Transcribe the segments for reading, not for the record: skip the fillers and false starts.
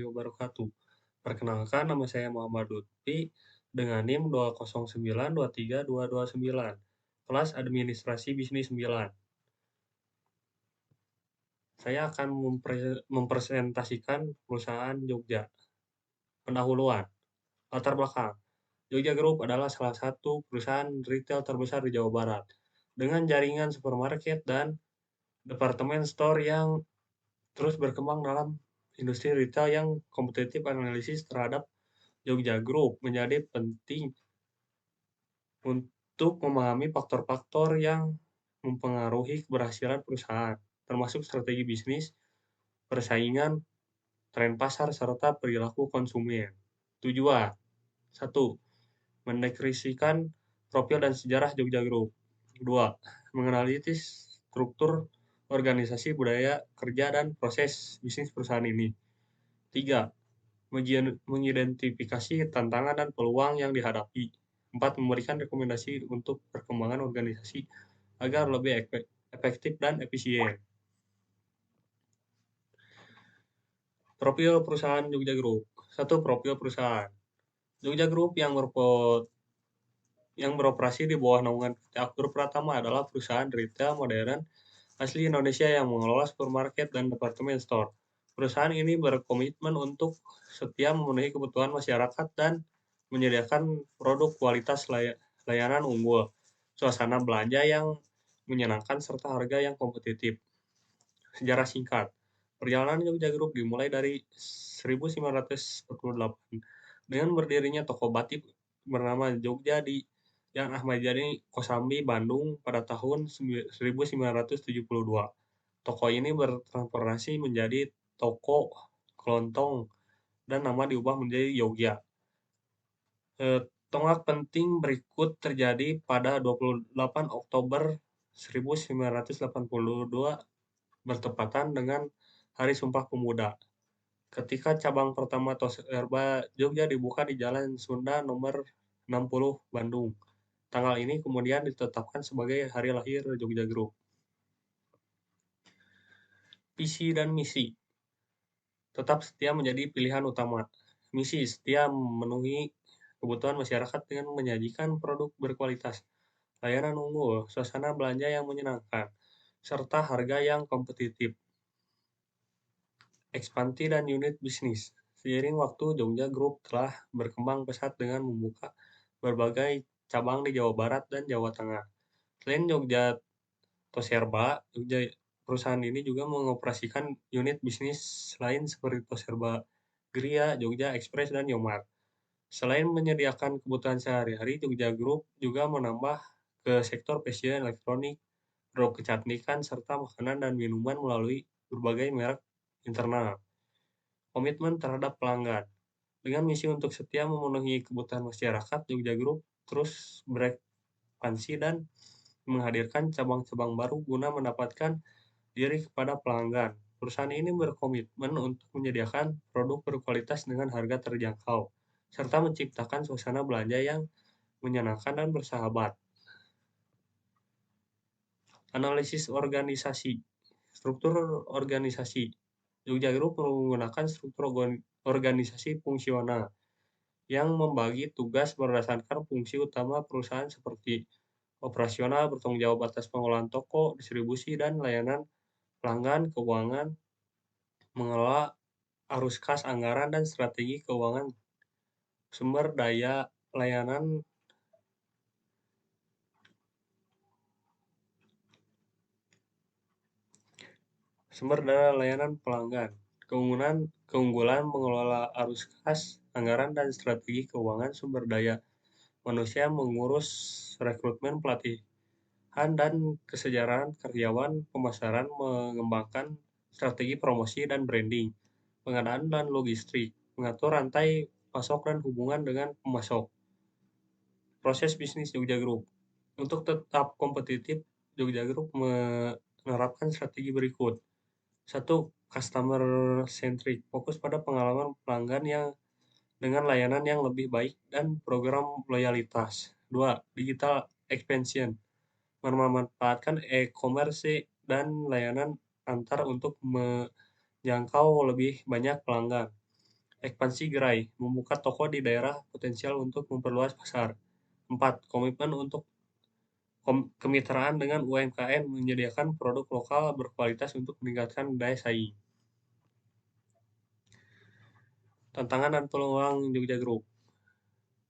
Wabarakatuh. Perkenalkan, nama saya Muhammad Lutfi dengan NIM 209232229, kelas Administrasi Bisnis 9. Saya akan mempresentasikan perusahaan Jogja. Pendahuluan, latar belakang. Jogja Group adalah salah satu perusahaan retail terbesar di Jawa Barat, dengan jaringan supermarket dan departemen store yang terus berkembang dalam industri retail yang kompetitif. Analisis terhadap Jogja Group menjadi penting untuk memahami faktor-faktor yang mempengaruhi keberhasilan perusahaan, termasuk strategi bisnis, persaingan, tren pasar, serta perilaku konsumen. Tujuan: 1. Mendeskripsikan profil dan sejarah Jogja Group. 2. Menganalisis struktur organisasi, budaya kerja, dan proses bisnis perusahaan ini. 3. Mengidentifikasi tantangan dan peluang yang dihadapi. 4. Memberikan rekomendasi untuk perkembangan organisasi agar lebih efektif dan efisien. Profil perusahaan Jogja Group. 1. Profil perusahaan. Jogja Group yang beroperasi di bawah naungan PT Akbar Pratama adalah perusahaan retail modern asli Indonesia yang mengelola supermarket dan departemen store. Perusahaan ini berkomitmen untuk setia memenuhi kebutuhan masyarakat dan menyediakan produk kualitas, layanan unggul, suasana belanja yang menyenangkan, serta harga yang kompetitif. Sejarah singkat. Perjalanan Jogja Group dimulai dari 1948 dengan berdirinya toko batik bernama Jogja di Jalan Ahmad Yani, Kosambi, Bandung pada tahun 1972. Toko ini bertransformasi menjadi toko kelontong dan nama diubah menjadi Jogja. Tonggak penting berikut terjadi pada 28 Oktober 1982 bertepatan dengan Hari Sumpah Pemuda, ketika cabang pertama Toserba Jogja dibuka di Jalan Sunda nomor 60 Bandung. Tanggal ini kemudian ditetapkan sebagai hari lahir Jogja Group. Visi dan misi. Tetap setia menjadi pilihan utama. Misi: setia memenuhi kebutuhan masyarakat dengan menyajikan produk berkualitas, layanan unggul, suasana belanja yang menyenangkan, serta harga yang kompetitif. Ekspansi dan unit bisnis. Seiring waktu, Jogja Group telah berkembang pesat dengan membuka berbagai cabang di Jawa Barat dan Jawa Tengah. Selain Jogja Toserba, perusahaan ini juga mengoperasikan unit bisnis lain seperti Toserba Gria, Jogja Express, dan Yomart. Selain menyediakan kebutuhan sehari-hari, Jogja Group juga menambah ke sektor fashion, elektronik, produk kecantikan, serta makanan dan minuman melalui berbagai merek internal. Komitmen terhadap pelanggan. Dengan misi untuk setia memenuhi kebutuhan masyarakat, Jogja Group terus berekspansi dan menghadirkan cabang-cabang baru guna mendapatkan diri kepada pelanggan. Perusahaan ini berkomitmen untuk menyediakan produk berkualitas dengan harga terjangkau, serta menciptakan suasana belanja yang menyenangkan dan bersahabat. Analisis organisasi. Struktur organisasi. Jogja Group menggunakan struktur organisasi fungsional yang membagi tugas berdasarkan fungsi utama perusahaan seperti operasional, bertanggung jawab atas pengelolaan toko, distribusi, dan layanan pelanggan, keuangan, mengelola arus kas, anggaran, dan strategi keuangan, sumber daya layanan pelanggan, keunggulan mengelola arus kas, anggaran, dan strategi keuangan, sumber daya manusia mengurus rekrutmen, pelatihan, dan kesejahteraan karyawan, pemasaran, mengembangkan strategi promosi dan branding, pengadaan dan logistik, mengatur rantai pasok dan hubungan dengan pemasok. Proses bisnis Jogja Group. Untuk tetap kompetitif, Jogja Group menerapkan strategi berikut. 1. Customer centric, fokus pada pengalaman pelanggan yang dengan layanan yang lebih baik dan program loyalitas. 2. Digital expansion, memanfaatkan e-commerce dan layanan antar untuk menjangkau lebih banyak pelanggan. Ekspansi gerai, membuka toko di daerah potensial untuk memperluas pasar. 4. Komitmen untuk kemitraan dengan UMKM menyediakan produk lokal berkualitas untuk meningkatkan daya saing. Tantangan dan peluang Jogja Group.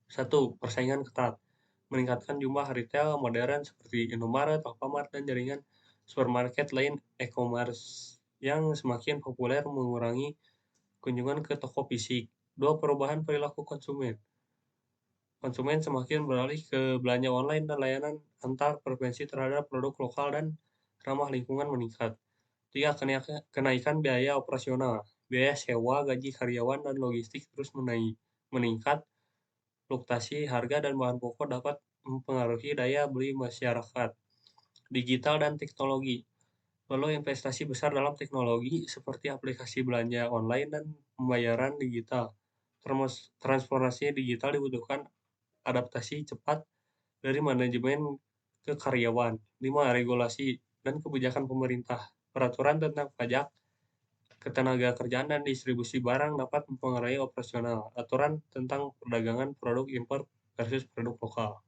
1. Persaingan ketat. Meningkatkan jumlah retail modern seperti Indomaret, Alfamart, dan jaringan supermarket lain e-commerce yang semakin populer mengurangi kunjungan ke toko fisik. 2. Perubahan perilaku konsumen. Konsumen semakin beralih ke belanja online dan layanan antar provinsi terhadap produk lokal dan ramah lingkungan meningkat. 3. Kenaikan biaya operasional. Biaya sewa, gaji karyawan, dan logistik terus meningkat. Fluktuasi harga dan bahan pokok dapat mempengaruhi daya beli masyarakat. Digital dan teknologi. Perlu investasi besar dalam teknologi seperti aplikasi belanja online dan pembayaran digital. Transformasi digital dibutuhkan adaptasi cepat dari manajemen ke karyawan. 5. Regulasi dan kebijakan pemerintah. Peraturan tentang pajak, ketenagakerjaan, dan distribusi barang dapat mempengaruhi operasional. Aturan tentang perdagangan produk impor versus produk lokal.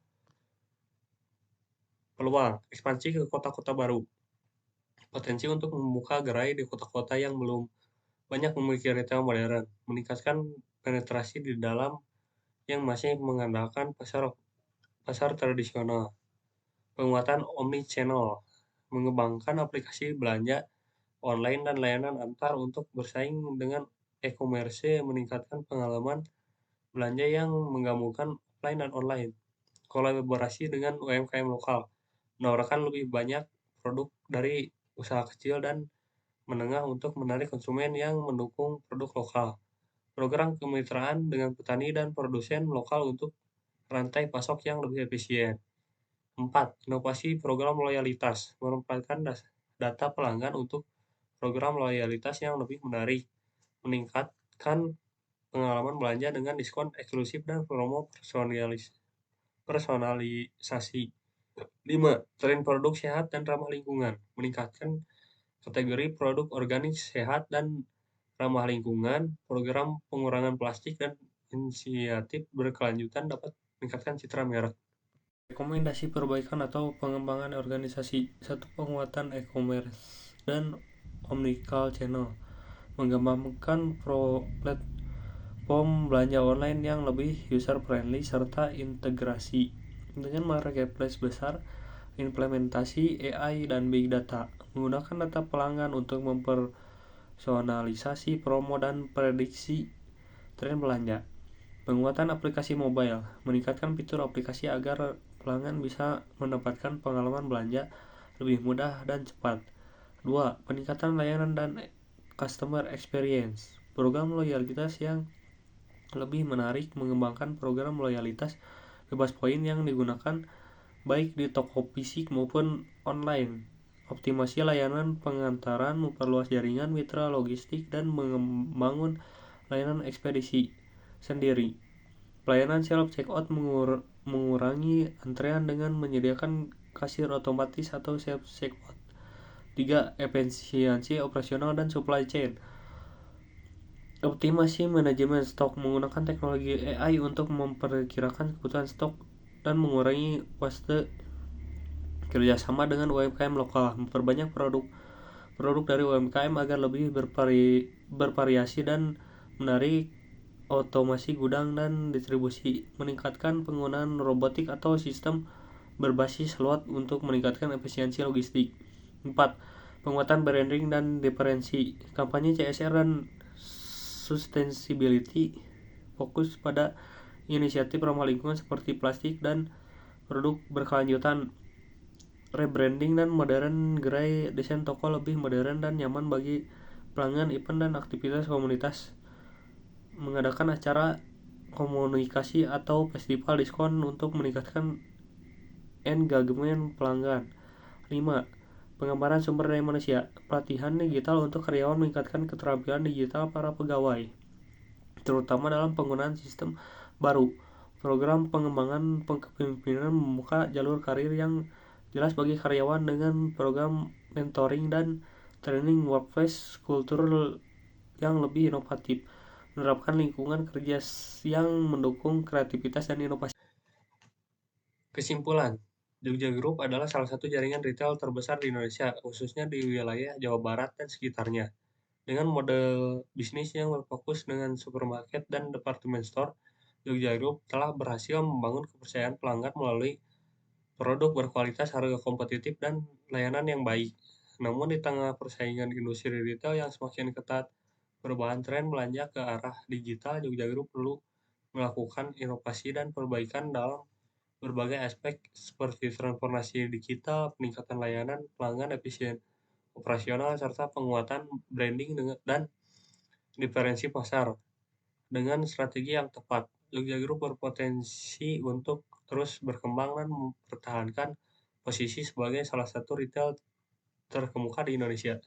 Peluang, ekspansi ke kota-kota baru. Potensi untuk membuka gerai di kota-kota yang belum banyak memiliki retail modern. Meningkatkan penetrasi di dalam yang masih mengandalkan pasar tradisional. Penguatan omni-channel, mengembangkan aplikasi belanja online dan layanan antar untuk bersaing dengan e-commerce, meningkatkan pengalaman belanja yang menggabungkan offline dan online. Kolaborasi dengan UMKM lokal, menawarkan lebih banyak produk dari usaha kecil dan menengah untuk menarik konsumen yang mendukung produk lokal. Program kemitraan dengan petani dan produsen lokal untuk rantai pasok yang lebih efisien. 4. Inovasi program loyalitas, memanfaatkan data pelanggan untuk program loyalitas yang lebih menarik, meningkatkan pengalaman belanja dengan diskon eksklusif dan promo personalisasi. 5. Tren produk sehat dan ramah lingkungan, meningkatkan kategori produk organik sehat dan ramah lingkungan. Program pengurangan plastik dan inisiatif berkelanjutan dapat meningkatkan citra merek. Rekomendasi perbaikan atau pengembangan organisasi. 1. Penguatan e-commerce dan omnichannel channel, mengembangkan platform belanja online yang lebih user friendly serta integrasi dengan marketplace besar. Implementasi AI dan big data, menggunakan data pelanggan untuk mempersonalisasi promo dan prediksi tren belanja. Penguatan aplikasi mobile, meningkatkan fitur aplikasi agar pelanggan bisa mendapatkan pengalaman belanja lebih mudah dan cepat. 2. Peningkatan layanan dan customer experience, program loyalitas yang lebih menarik, mengembangkan program loyalitas bebas poin yang digunakan baik di toko fisik maupun online. Optimasi layanan pengantaran, memperluas jaringan mitra logistik, dan membangun layanan ekspedisi sendiri. Pelayanan self checkout, mengurangi antrean dengan menyediakan kasir otomatis atau self checkout. 3. Efisiensi operasional dan supply chain, optimasi manajemen stok, menggunakan teknologi AI untuk memperkirakan kebutuhan stok dan mengurangi waste. Kerjasama dengan UMKM lokal, memperbanyak produk dari UMKM agar lebih bervariasi dan menarik. Otomasi gudang dan distribusi, meningkatkan penggunaan robotik atau sistem berbasis slot untuk meningkatkan efisiensi logistik. 4. Penguatan branding dan diferensi, kampanye CSR dan sustainability, fokus pada inisiatif ramah lingkungan seperti plastik dan produk berkelanjutan. Rebranding dan modern gerai, desain toko lebih modern dan nyaman bagi pelanggan. Event dan aktivitas komunitas, mengadakan acara komunikasi atau festival diskon untuk meningkatkan engagement pelanggan. 5. Pengembangan sumber daya manusia, pelatihan digital untuk karyawan, meningkatkan keterampilan digital para pegawai, terutama dalam penggunaan sistem baru. Program pengembangan kepemimpinan, membuka jalur karir yang jelas bagi karyawan dengan program mentoring dan training workplace kultur yang lebih inovatif. menerapkan lingkungan kerja yang mendukung kreativitas dan inovasi. Kesimpulan, Jogja Group adalah salah satu jaringan retail terbesar di Indonesia, khususnya di wilayah Jawa Barat dan sekitarnya. Dengan model bisnis yang berfokus dengan supermarket dan department store, Jogja Group telah berhasil membangun kepercayaan pelanggan melalui produk berkualitas, harga kompetitif, dan layanan yang baik. Namun di tengah persaingan industri retail yang semakin ketat, perubahan tren belanja ke arah digital, Jogja Group perlu melakukan inovasi dan perbaikan dalam berbagai aspek seperti transformasi digital, peningkatan layanan pelanggan, efisien operasional, serta penguatan branding dan diferensi pasar. Dengan strategi yang tepat, Jogja Group berpotensi untuk terus berkembang dan mempertahankan posisi sebagai salah satu retail terkemuka di Indonesia.